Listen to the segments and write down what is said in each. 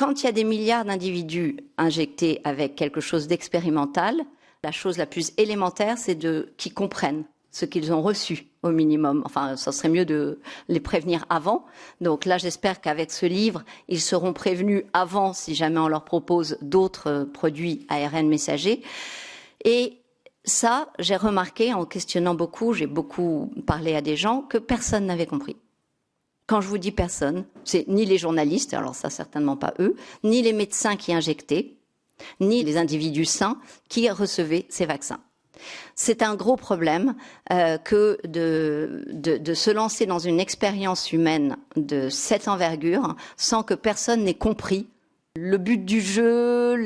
quand il y a des milliards d'individus injectés avec quelque chose d'expérimental, la chose la plus élémentaire, c'est qu'ils comprennent ce qu'ils ont reçu au minimum. Enfin, ça serait mieux de les prévenir avant. Donc là, j'espère qu'avec ce livre, ils seront prévenus avant si jamais on leur propose d'autres produits ARN messagers. Et ça, j'ai remarqué en questionnant beaucoup, j'ai beaucoup parlé à des gens, que personne n'avait compris. Quand je vous dis personne, c'est ni les journalistes, alors ça certainement pas eux, ni les médecins qui injectaient, ni les individus sains qui recevaient ces vaccins. C'est un gros problème que de se lancer dans une expérience humaine de cette envergure sans que personne n'ait compris le but du jeu.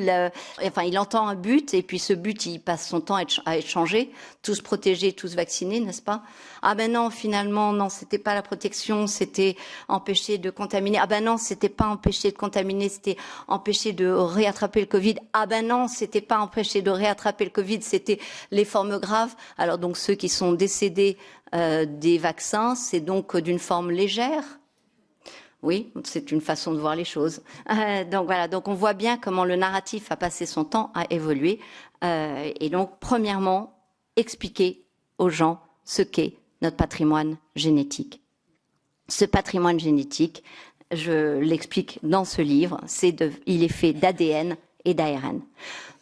Enfin, il entend un but et puis ce but, il passe son temps à échanger, tous protégés, tous vaccinés, n'est-ce pas? Ah ben non, finalement, non, c'était pas la protection, c'était empêcher de contaminer. Ah ben non, c'était pas empêcher de contaminer, c'était empêcher de réattraper le Covid. Ah ben non, c'était pas empêcher de réattraper le Covid, c'était les formes graves. Alors donc ceux qui sont décédés des vaccins, c'est donc d'une forme légère. Oui, c'est une façon de voir les choses. Donc voilà, donc on voit bien comment le narratif a passé son temps à évoluer. Et donc, premièrement, expliquer aux gens ce qu'est notre patrimoine génétique. Ce patrimoine génétique, je l'explique dans ce livre, il est fait d'ADN et d'ARN.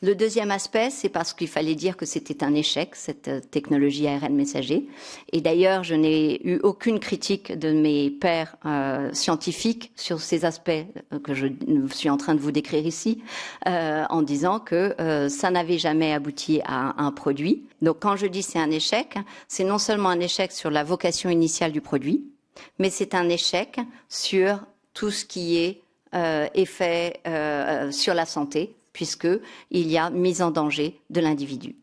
Le deuxième aspect, c'est parce qu'il fallait dire que c'était un échec, cette technologie ARN messager. Et d'ailleurs, je n'ai eu aucune critique de mes pairs scientifiques sur ces aspects que je suis en train de vous décrire ici, en disant que ça n'avait jamais abouti à un produit. Donc quand je dis c'est un échec, c'est non seulement un échec sur la vocation initiale du produit, mais c'est un échec sur tout ce qui est effet sur la santé, puisqu'il y a mise en danger de l'individu.